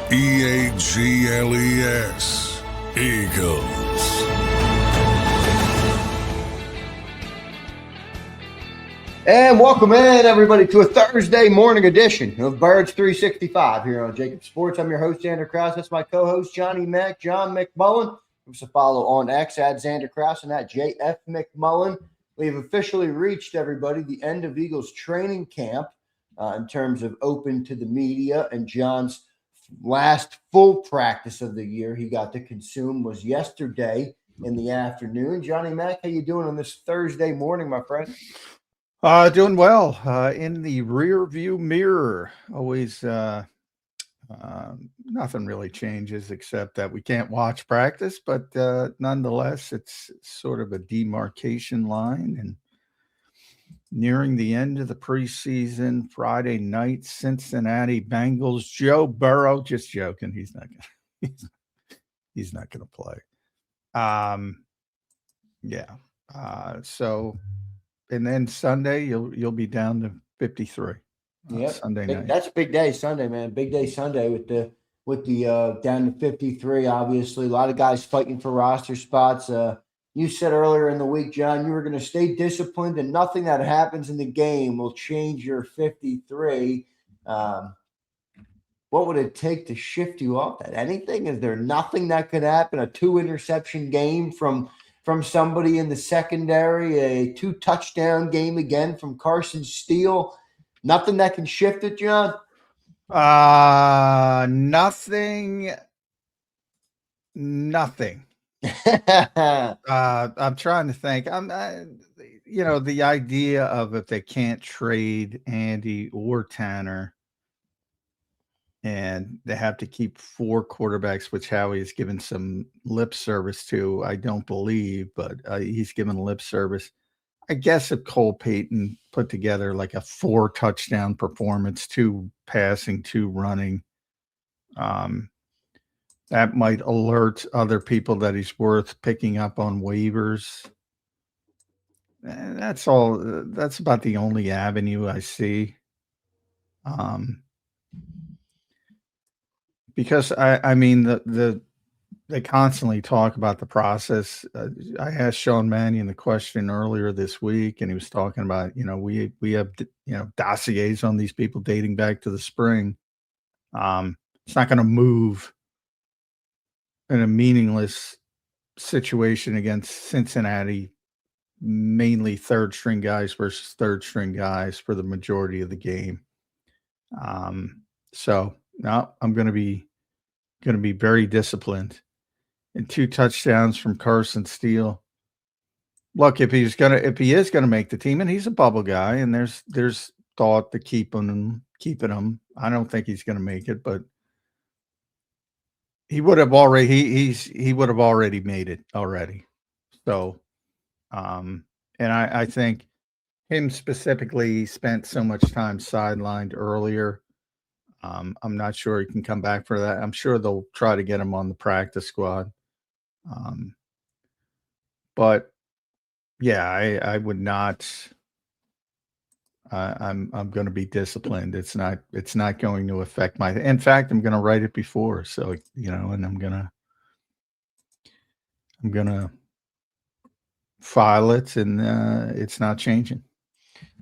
Eagles. Eagles. And welcome in, everybody, to a Thursday morning edition of Birds 365 here on JAKIB Sports. I'm your host, Xander Krause. That's my co-host, John McMullen. Give us a follow on X at Xander Krause and at JF McMullen. We have officially reached, everybody, the end of Eagles training camp in terms of open to the media. And John's last full practice of the year he got to consume was yesterday in the afternoon. Johnny Mac, how you doing on this Thursday morning, my friend? Doing well. In the rear view mirror, always nothing really changes except that we can't watch practice, but nonetheless, it's sort of a demarcation line. And nearing the end of the preseason, Friday night, Cincinnati Bengals, Joe Burrow, just joking, he's not gonna play. So. And then Sunday, you'll be down to 53. Yeah, Sunday night. That's a big day, Sunday, man. Big day Sunday with the down to 53. Obviously, a lot of guys fighting for roster spots. You said earlier in the week, John, you were going to stay disciplined, and nothing that happens in the game will change your 53. What would it take to shift you off that? Anything? Is there nothing that could happen? A 2-interception game from somebody in the secondary, a 2-touchdown game again from Carson Steele. Nothing that can shift it, John? Nothing. I'm trying to think. The idea of if they can't trade Andy or Tanner and they have to keep 4 quarterbacks, which Howie has given some lip service to. I don't believe, but he's given lip service. I guess if Cole Payton put together like a 4-touchdown performance, 2 passing, 2 running, that might alert other people that he's worth picking up on waivers. And that's all. That's about the only avenue I see. Because they constantly talk about the process. I asked Sean Mannion the question earlier this week, and he was talking about, we have, dossiers on these people dating back to the spring. It's not going to move in a meaningless situation against Cincinnati, mainly 3rd-string guys versus 3rd-string guys for the majority of the game. So no, I'm going to be very disciplined. And 2 touchdowns from Carson Steele. Look, if he is gonna make the team, and he's a bubble guy, and there's thought to keeping him. I don't think he's gonna make it, but he would have already he would have already made it already. So and I think him specifically spent so much time sidelined earlier. I'm not sure he can come back for that. I'm sure they'll try to get him on the practice squad. But yeah, I would not. I'm going to be disciplined. It's not going to affect my. In fact, I'm going to write it before. So and I'm gonna file it, and it's not changing.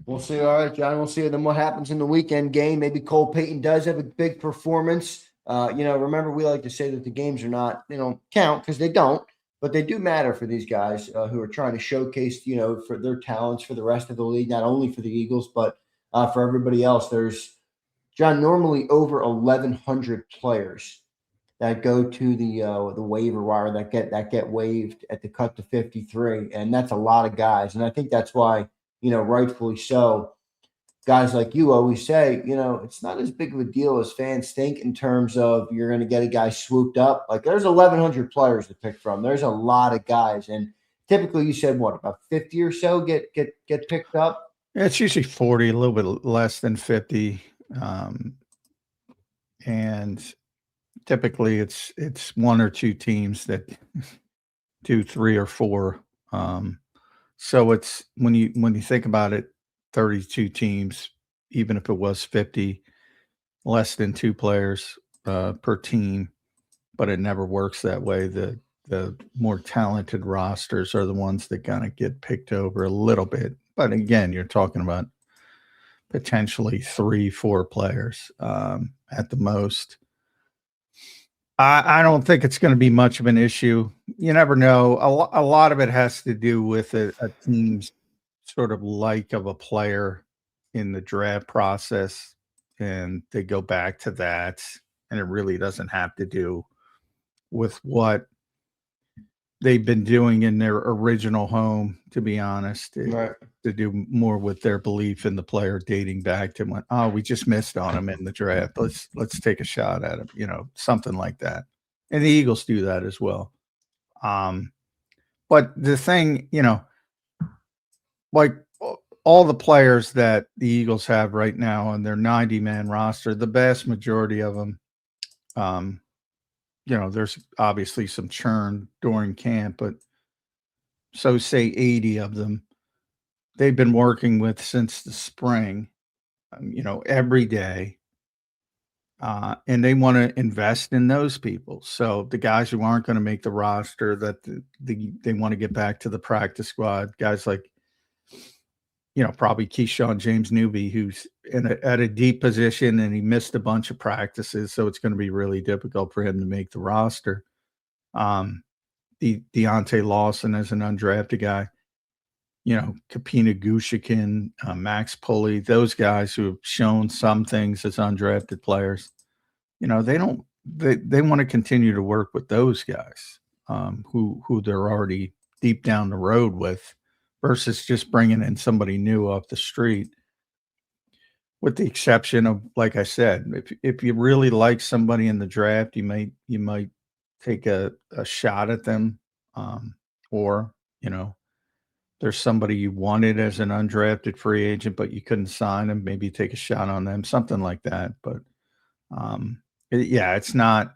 We'll see. All right, John. We'll see then what happens in the weekend game. Maybe Cole Payton does have a big performance. Remember, we like to say that the games are not, count, because they don't, but they do matter for these guys who are trying to showcase, for their talents for the rest of the league, not only for the Eagles, but for everybody else. There's, John, normally over 1,100 players that go to the waiver wire that get waived at the cut to 53, and that's a lot of guys. And I think that's why, rightfully so, guys like you always say, it's not as big of a deal as fans think in terms of you're going to get a guy swooped up. Like, there's 1,100 players to pick from. There's a lot of guys, and typically you said what, about 50 or so get picked up? Yeah, it's usually 40, a little bit less than 50, and typically it's 1 or 2 teams that 2, 3, or 4. So it's when you think about it, 32 teams, even if it was 50, less than 2 players, per team, but it never works that way. The more talented rosters are the ones that kind of get picked over a little bit. But again, you're talking about potentially 3-4 players at the most. I don't think it's going to be much of an issue. You never know. A lot of it has to do with a team's sort of like of a player in the draft process, and they go back to that, and it really doesn't have to do with what they've been doing in their original home, to be honest. Right. To do more with their belief in the player dating back to when, oh, we just missed on him in the draft. Let's take a shot at him, something like that. And the Eagles do that as well. But the thing, like all the players that the Eagles have right now on their 90-man roster, the vast majority of them, there's obviously some churn during camp, but so say 80 of them, they've been working with since the spring, every day. And they want to invest in those people. So the guys who aren't going to make the roster, that they want to get back to the practice squad, guys like, probably Keyshawn James Newby, who's at a deep position and he missed a bunch of practices. So it's going to be really difficult for him to make the roster. Deontay Lawson as an undrafted guy, Kapina Gushikin, Max Pulley, those guys who have shown some things as undrafted players, they want to continue to work with those guys who they're already deep down the road with, versus just bringing in somebody new off the street. With the exception of, like I said, if you really like somebody in the draft, you might take a shot at them, or there's somebody you wanted as an undrafted free agent, but you couldn't sign them, maybe take a shot on them, something like that. But it's not.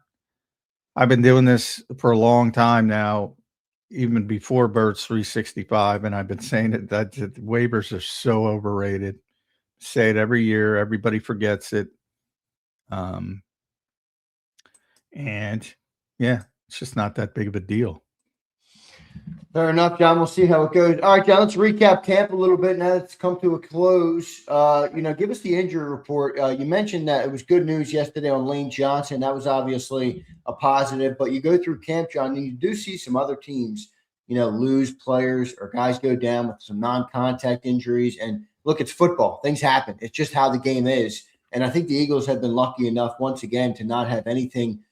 I've been doing this for a long time now, even before Birds 365, and I've been saying that waivers are so overrated. Say it every year, everybody forgets it. And yeah, it's just not that big of a deal. Fair enough, John. We'll see how it goes. All right, John, let's recap camp a little bit now that it's come to a close. Give us the injury report. You mentioned that it was good news yesterday on Lane Johnson. That was obviously a positive, but you go through camp, John, and you do see some other teams, lose players or guys go down with some non-contact injuries. And look, it's football. Things happen. It's just how the game is. And I think the Eagles have been lucky enough once again to not have anything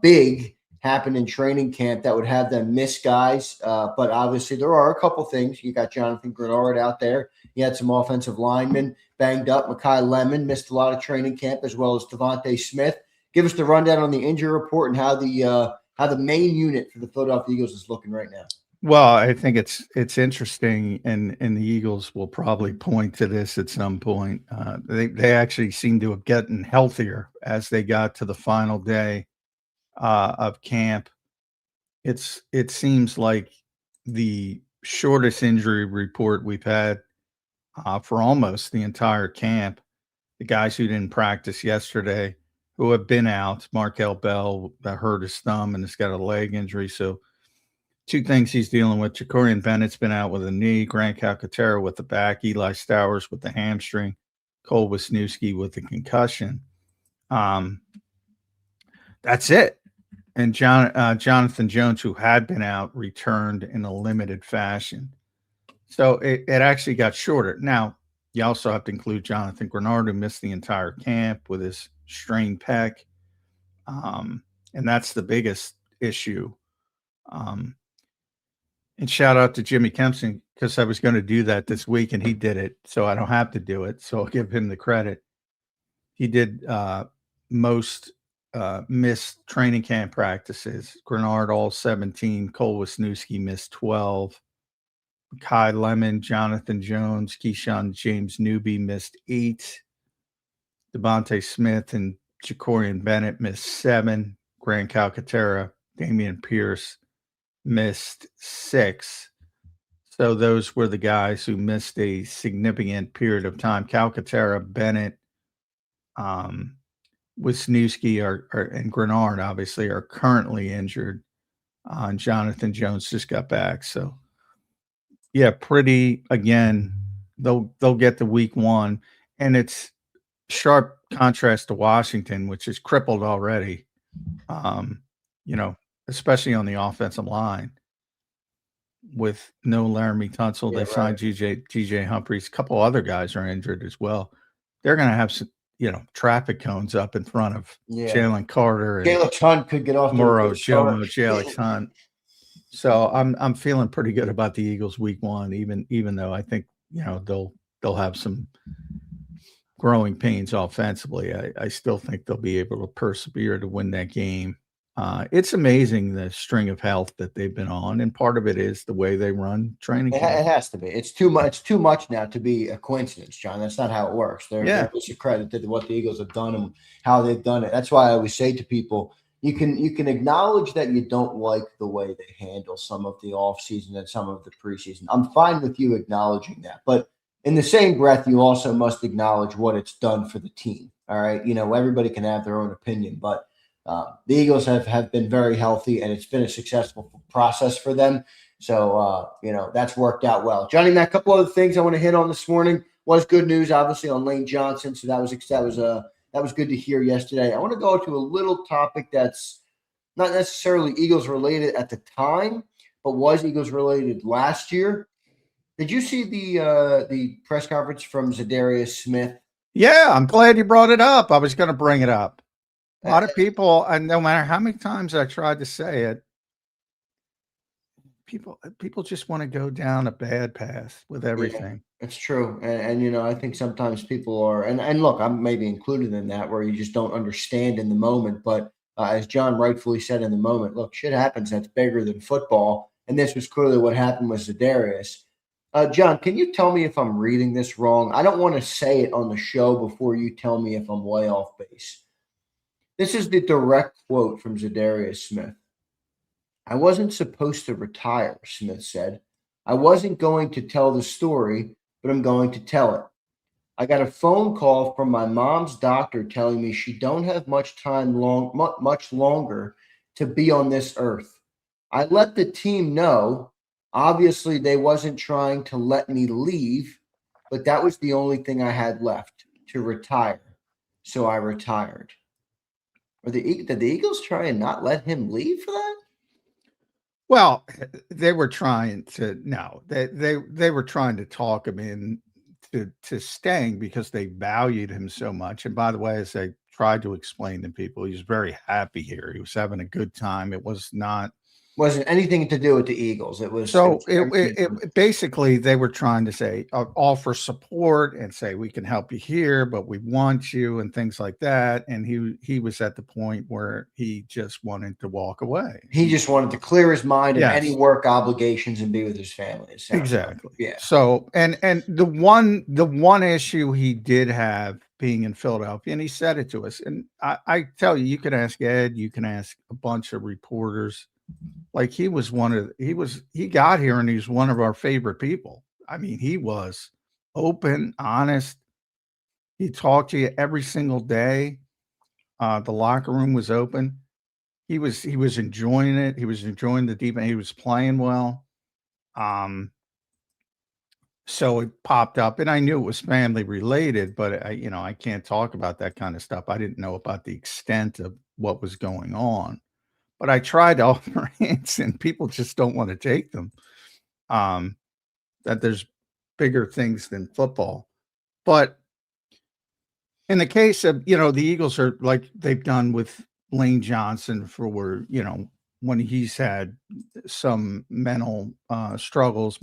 big happen in training camp that would have them miss guys. But obviously there are a couple things. You got Jonathan Greenard out there. You had some offensive linemen banged up. Mekhi Lemon missed a lot of training camp, as well as Devontae Smith. Give us the rundown on the injury report and how the main unit for the Philadelphia Eagles is looking right now. Well, I think it's interesting, and the Eagles will probably point to this at some point. They actually seem to have gotten healthier as they got to the final day of camp. It seems like the shortest injury report we've had for almost the entire camp. The guys who didn't practice yesterday, who have been out, Markel Bell hurt his thumb and has got a leg injury. So two things he's dealing with. Jacorian Bennett's been out with a knee, Grant Calcaterra with the back, Eli Stowers with the hamstring, Cole Wisniewski with the concussion. That's it. And Jonathan Jones, who had been out, returned in a limited fashion. So it actually got shorter. Now, you also have to include Jonathan Greenard, who missed the entire camp with his strained pec. And that's the biggest issue. And shout out to Jimmy Kempson, because I was going to do that this week and he did it, so I don't have to do it. So I'll give him the credit. He did most missed training camp practices. Greenard all 17. Cole Wisniewski missed 12. Kai Lemon, Jonathan Jones, Keyshawn James Newby missed 8. Devontae Smith and Jacorian Bennett missed 7. Grant Calcaterra, Damian Pierce missed 6. So those were the guys who missed a significant period of time. Calcaterra, Bennett, Wisniewski and Greenard obviously are currently injured. Jonathan Jones just got back. So yeah, pretty again, they'll get the week 1. And it's sharp contrast to Washington, which is crippled already. Especially on the offensive line. With no Laramie Tunsil, they signed GJ Humphreys. A couple other guys are injured as well. They're going to have some, traffic cones up in front of Jalen Carter and Jalix Hunt could get off Murrow, Jomo, Jalix Hunt. So I'm feeling pretty good about the Eagles week 1, even though I think they'll have some growing pains offensively. I still think they'll be able to persevere to win that game. It's amazing the string of health that they've been on, and part of it is the way they run training camp. It has to be. It's too much now to be a coincidence, John. That's not how it works. They're just a credit to what the Eagles have done and how they've done it. That's why I always say to people, you can acknowledge that you don't like the way they handle some of the offseason and some of the preseason. I'm fine with you acknowledging that, but in the same breath, you also must acknowledge what it's done for the team. All right, everybody can have their own opinion, but the Eagles have been very healthy, and it's been a successful process for them. So, that's worked out well. Johnny, a couple other things I want to hit on this morning was good news, obviously, on Lane Johnson. So that was good to hear yesterday. I want to go to a little topic that's not necessarily Eagles related at the time, but was Eagles related last year. Did you see the press conference from Za'Darius Smith? Yeah, I'm glad you brought it up. I was going to bring it up. A lot of people, and no matter how many times I tried to say it, people just want to go down a bad path with everything. Yeah, it's true. And I think sometimes people are, and look, I'm maybe included in that, where you just don't understand in the moment. But as John rightfully said in the moment, look, shit happens that's bigger than football. And this was clearly what happened with Za'Darius. John, can you tell me if I'm reading this wrong? I don't want to say it on the show before you tell me if I'm way off base. This is the direct quote from Za'Darius Smith. "I wasn't supposed to retire," Smith said. "I wasn't going to tell the story, but I'm going to tell it. I got a phone call from my mom's doctor telling me she don't have much longer to be on this earth. I let the team know. Obviously, they wasn't trying to let me leave, but that was the only thing I had left, to retire. So I retired." Did the Eagles try and not let him leave for that? Well, they were trying to they were trying to talk him in to staying because they valued him so much. And by the way, as I tried to explain to people, he was very happy here. He was having a good time. It wasn't anything to do with the Eagles. It was it basically they were trying to say offer support and say we can help you here, but we want you and things like that. And he was at the point where he just wanted to walk away. He just wanted to clear his mind of any work obligations and be with his family. Exactly. Yeah. So and the one issue he did have being in Philadelphia, and he said it to us, and I tell you can ask Ed, you can ask a bunch of reporters. Like he got here and he's one of our favorite people. I mean, he was open, honest. He talked to you every single day. The locker room was open. He was enjoying it. He was enjoying the defense. He was playing well. So it popped up, and I knew it was family related, but I can't talk about that kind of stuff. I didn't know about the extent of what was going on. But I tried to offer hints, and people just don't want to take them. That there's bigger things than football. But in the case of, the Eagles are like they've done with Lane Johnson for when he's had some mental health struggles,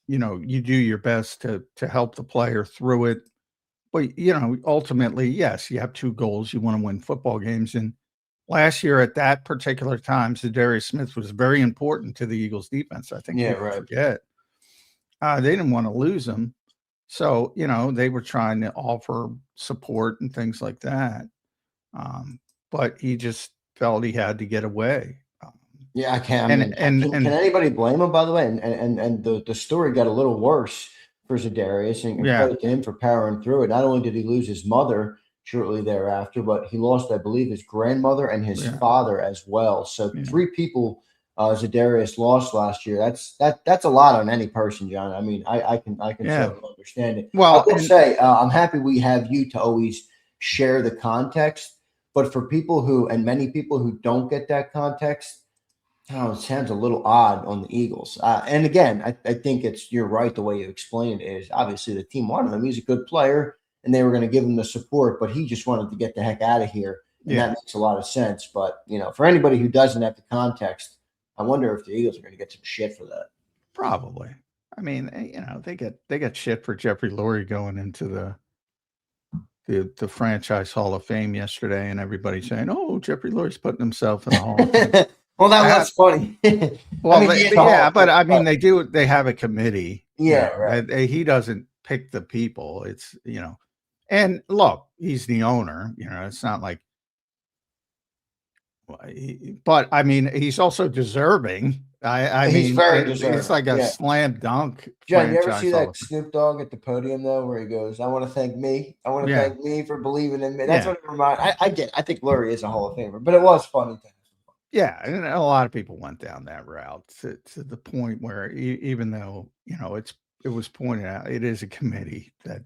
you do your best to help the player through it. But, ultimately, yes, you have two goals. You want to win football games. And last year at that particular time, Za'Darius Smith was very important to the Eagles defense. I think people forget. They didn't want to lose him. So, they were trying to offer support and things like that. But he just felt he had to get away. Yeah, I can't. Can anybody blame him, by the way? And the story got a little worse for Za'Darius, and credit to him for powering through it. Not only did he lose his mother, shortly thereafter. But he lost, I believe, his grandmother and his father as well. So 3 people Za'Darius lost last year. That's a lot on any person, John. I mean, I can certainly understand it. Well, I will say I'm happy we have you to always share the context. But for people who, and many people who don't get that context, it sounds a little odd on the Eagles. And again, I think you're right. The way you explained it is obviously the team wanted him. He's a good player and they were going to give him the support, but he just wanted to get the heck out of here. And that makes a lot of sense. But, for anybody who doesn't have the context, I wonder if the Eagles are going to get some shit for that. Probably. I mean, they get shit for Jeffrey Lurie going into the franchise Hall of Fame yesterday, and everybody saying, "Oh, Jeffrey Lurie's putting himself in the Hall of Fame." Well, that was funny. Well, but I mean, they have a committee. Yeah, right. He doesn't pick the people. It's, and look, he's the owner. It's not like. But I mean, he's also deserving. He's very deserving. It's like a slam dunk. John, you ever see that Snoop Dogg at the podium though, where he goes, "I want to thank me. I want to thank me for believing in me." That's what it reminds. I think Lurie is a Hall of Famer, but it was funny. Yeah, and a lot of people went down that route to the point where even though it was pointed out, it is a committee that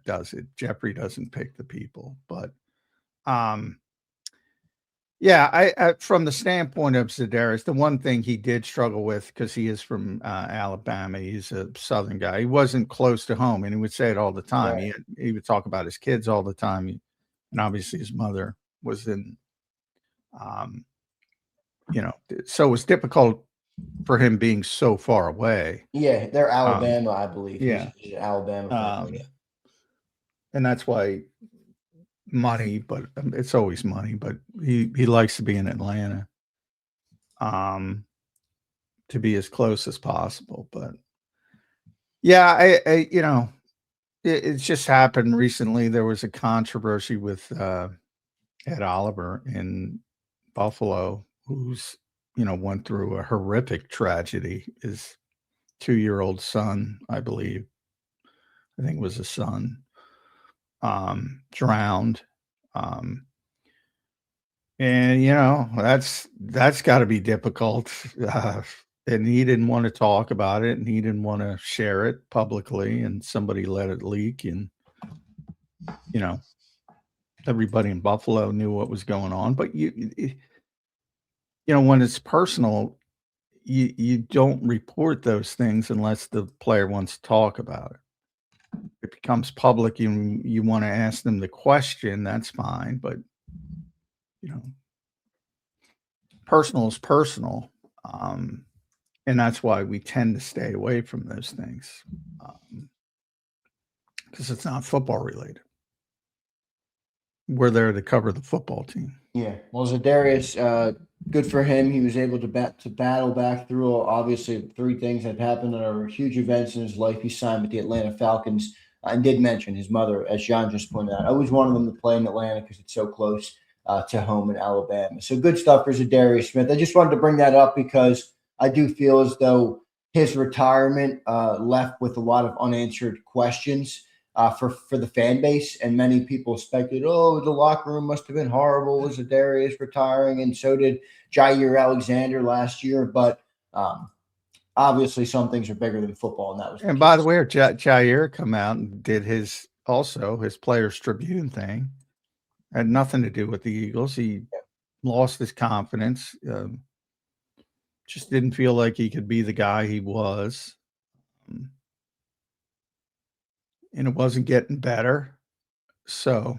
does it. Jeffrey doesn't pick the people, but I from the standpoint of Za'Darius, the one thing he did struggle with, because he is from Alabama, he's a Southern guy. He wasn't close to home, and he would say it all the time. Right. He would talk about his kids all the time, and obviously his mother was in, so it was difficult for him being so far away. Yeah, they're Alabama, I believe. Yeah, he's Alabama. And that's why. Money, but it's always money. But he likes to be in Atlanta, to be as close as possible. But it's just happened recently. There was a controversy with Ed Oliver in Buffalo, who's went through a horrific tragedy. His 2-year-old son, I believe, I think it was a son, drowned. And that's got to be difficult. And he didn't want to talk about it, and he didn't want to share it publicly, and somebody let it leak, and everybody in Buffalo knew what was going on. But when it's personal, you don't report those things unless the player wants to talk about it. It becomes public and you want to ask them the question, that's fine. But, personal is personal. And that's why we tend to stay away from those things, because it's not football related. We're there to cover the football team. Yeah. Well, Za'Darius, good for him. He was able to battle back through, obviously, 3 things that happened that are huge events in his life. He signed with the Atlanta Falcons, and did mention his mother, as John just pointed out. I always wanted them to play in Atlanta because it's so close to home in Alabama. So good stuff for Za'Darius Smith. I just wanted to bring that up because I do feel as though his retirement left with a lot of unanswered questions for the fan base, and many people speculated, the locker room must have been horrible with Za'Darius retiring, and so did Jair Alexander last year. But obviously, some things are bigger than football, and that was. And by the way, Jair come out and did his Players Tribune thing. Had nothing to do with the Eagles. He lost his confidence. Just didn't feel like he could be the guy he was. And it wasn't getting better. So,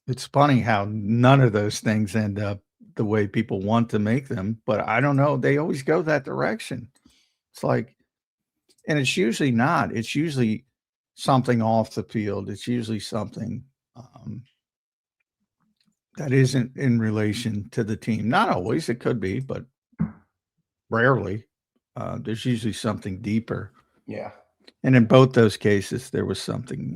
it's funny how none of those things end up the way people want to make them. But I don't know. They always go that direction. It's like, and it's usually not. It's usually something off the field. It's usually something that isn't in relation to the team. Not always. It could be, but rarely. There's usually something deeper. Yeah. And in both those cases, there was something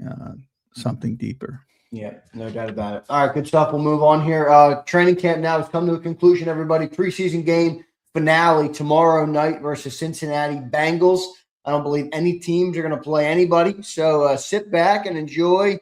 deeper. Yeah, no doubt about it. All right, good stuff. We'll move on here. Training camp now has come to a conclusion, everybody. Preseason game finale tomorrow night versus Cincinnati Bengals. I don't believe any teams are going to play anybody. So sit back and enjoy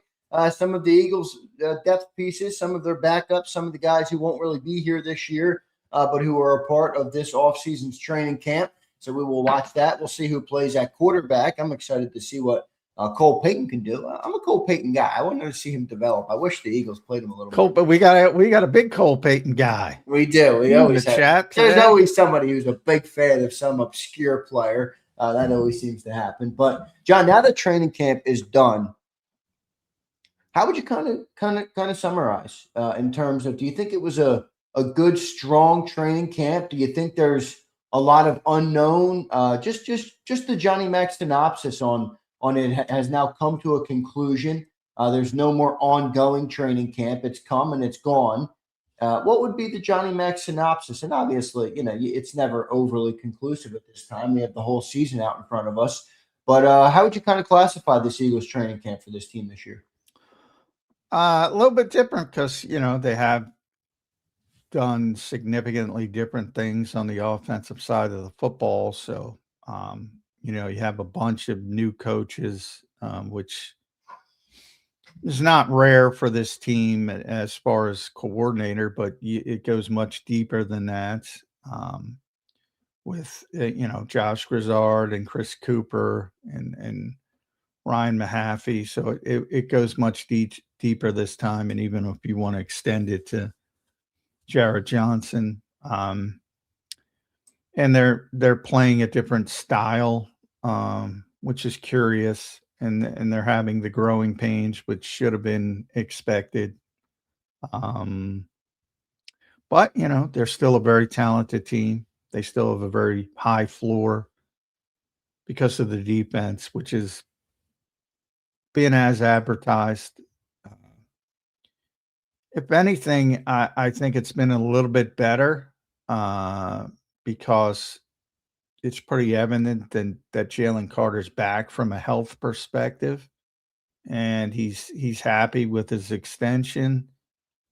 some of the Eagles' depth pieces, some of their backups, some of the guys who won't really be here this year, but who are a part of this offseason's training camp. So we will watch that. We'll see who plays at quarterback. I'm excited to see what Cole Payton can do. I'm a Cole Payton guy. I want to see him develop. I wish the Eagles played him a little Cole, more. but we got a big Cole Payton guy. We do. We You in always the have. chat There's today? always somebody who's a big fan of some obscure player. That always seems to happen. But John, now that training camp is done, how would you kind of summarize in terms of? Do you think it was a good, strong training camp? Do you think there's a lot of unknown? Just the Johnny Mac synopsis on it has now come to a conclusion. There's no more ongoing training camp. It's come and it's gone. What would be the Johnny Mac synopsis? And obviously, it's never overly conclusive at this time. We have the whole season out in front of us. But how would you kind of classify this Eagles training camp for this team this year? A little bit different because, they have done significantly different things on the offensive side of the football. So, you have a bunch of new coaches, which is not rare for this team as far as coordinator, but it goes much deeper than that. With, Josh Grizzard and Chris Cooper and Ryan Mahaffey. So it goes much deeper this time. And even if you want to extend it to Jared Johnson, and they're playing a different style, which is curious, and they're having the growing pains, which should have been expected. But they're still a very talented team. They still have a very high floor because of the defense, which is being as advertised. If anything, I think it's been a little bit better because it's pretty evident that Jalen Carter's back from a health perspective, and he's happy with his extension.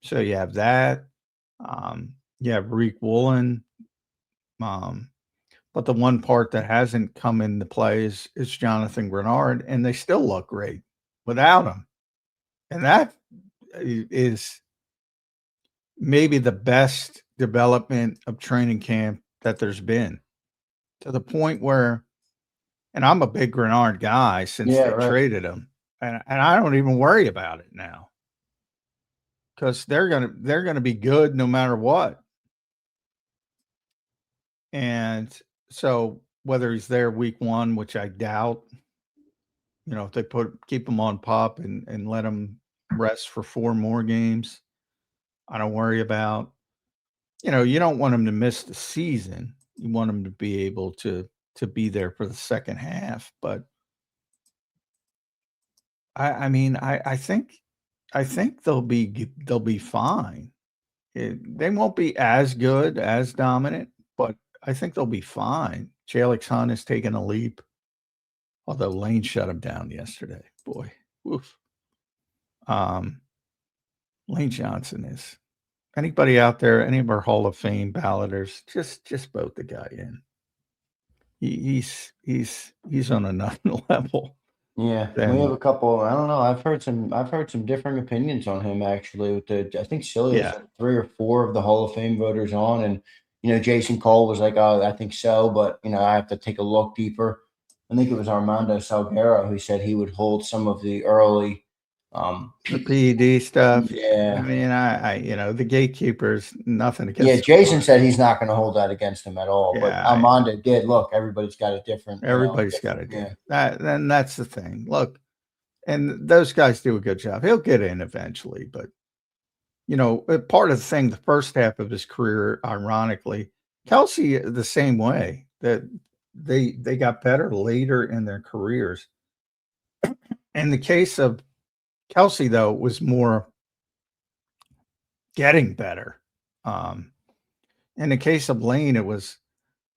So you have that. You have Reek Woolen. But the one part that hasn't come into play is Jonathan Greenard, and they still look great without him. And that is maybe the best development of training camp that there's been, to the point where, and I'm a big Greenard guy since they traded him, and I don't even worry about it now because they're gonna be good no matter what. And so whether he's there week 1, which I doubt, if they keep him on PUP and let him rest for 4 more games, I don't worry about. You don't want him to miss the season. You want him to be able to be there for the second half. But I think they'll be fine. They won't be as good, as dominant, but I think they'll be fine. Jalex Hunt has taken a leap, although Lane shut him down yesterday. Boy, oof. Lane Johnson is. Anybody out there, any of our Hall of Fame balloters, just vote the guy in. He's on another level. Yeah, we have a couple. I don't know. I've heard some differing opinions on him actually. I think Silly has 3 or 4 of the Hall of Fame voters on, and Jason Cole was like, "Oh, I think so," but I have to take a look deeper. I think it was Armando Salguero who said he would hold some of the early the PED stuff. Yeah, the gatekeepers, nothing against. Yeah, Jason said he's not going to hold that against him at all. But Armando did. Look, everybody's got a different. Everybody's got a different. Then that's the thing. Look, and those guys do a good job. He'll get in eventually, but part of the thing, the first half of his career, ironically, Kelsey the same way, that they got better later in their careers. In the case of Kelsey, though, was more getting better. In the case of Lane, it was,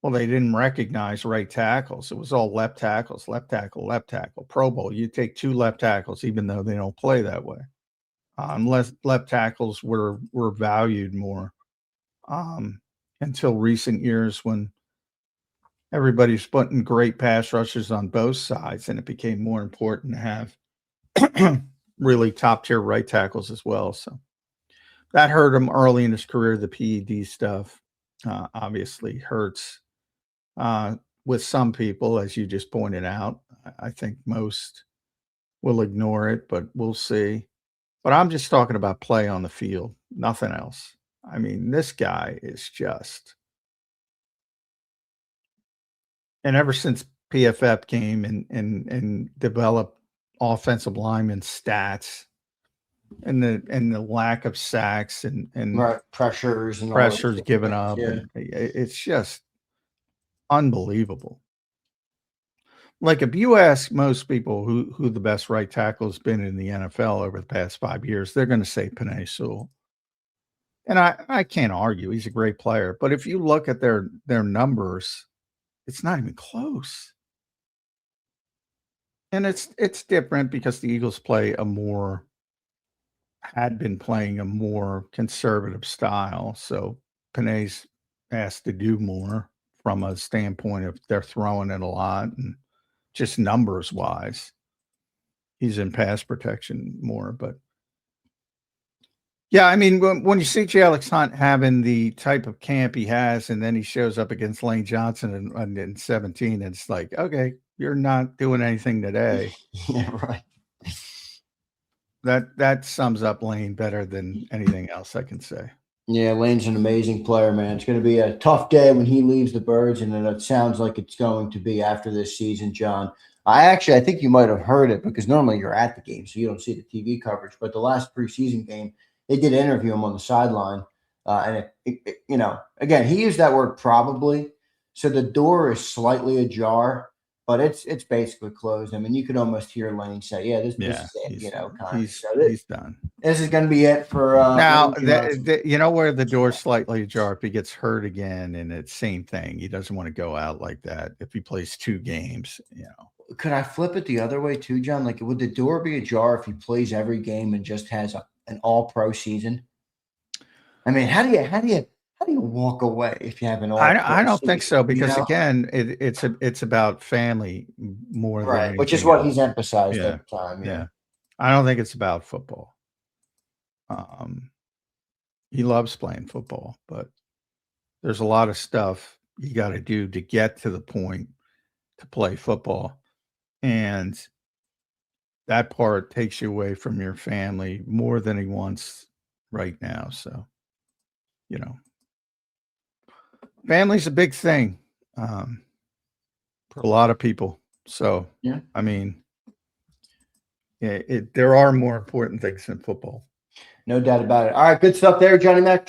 they didn't recognize right tackles. It was all left tackles, left tackle, Pro Bowl. You take 2 left tackles, even though they don't play that way. Unless left tackles were valued more until recent years, when everybody's putting great pass rushers on both sides, and it became more important to have really top tier right tackles as well. So that hurt him early in his career. The PED stuff obviously hurts with some people, as you just pointed out. I think most will ignore it, but we'll see. But I'm just talking about play on the field, nothing else. I mean, this guy is just, and ever since PFF came and developed offensive lineman stats and the lack of sacks and Right, pressures and all those pressures different given things, up, yeah. and it's just unbelievable. Like if you ask most people who the best right tackle has been in the NFL over the past 5 years, they're going to say Penei Sewell. And I can't argue. He's a great player. But if you look at their numbers, it's not even close. And it's different because the Eagles had been playing a more conservative style. So Penei's asked to do more from a standpoint of they're throwing it a lot and just numbers wise. He's in pass protection more, but yeah, I mean, when you see Alex Hunt having the type of camp he has, and then he shows up against Lane Johnson in 17, and it's like, okay, you're not doing anything today. Yeah, right. That sums up Lane better than anything else I can say. Yeah, Lane's an amazing player, man. It's going to be a tough day when he leaves the Birds, and it sounds like it's going to be after this season, John. I think you might have heard it because normally you're at the game, so you don't see the TV coverage. But the last preseason game, they did interview him on the sideline, and again, he used that word probably, so the door is slightly ajar, but it's basically closed. I mean, you could almost hear Lane say, "Yeah, this is it," kind of. So he's done. This is going to be it for now. You know where the door's slightly ajar if he gets hurt again, and it's same thing. He doesn't want to go out like that if he plays 2 games. Could I flip it the other way too, John? Like, would the door be ajar if he plays every game and just has an all-pro season? I mean, how do you walk away if you have an all-pro I don't think so because again, it's about family more than anything which is what he's emphasized at the time. Yeah, I don't think it's about football. He loves playing football, but there's a lot of stuff you got to do to get to the point to play football. And that part takes you away from your family more than he wants right now. So, family's a big thing for a lot of people. So, yeah, I mean, there are more important things than football. No doubt about it. All right, good stuff there, Johnny Mac.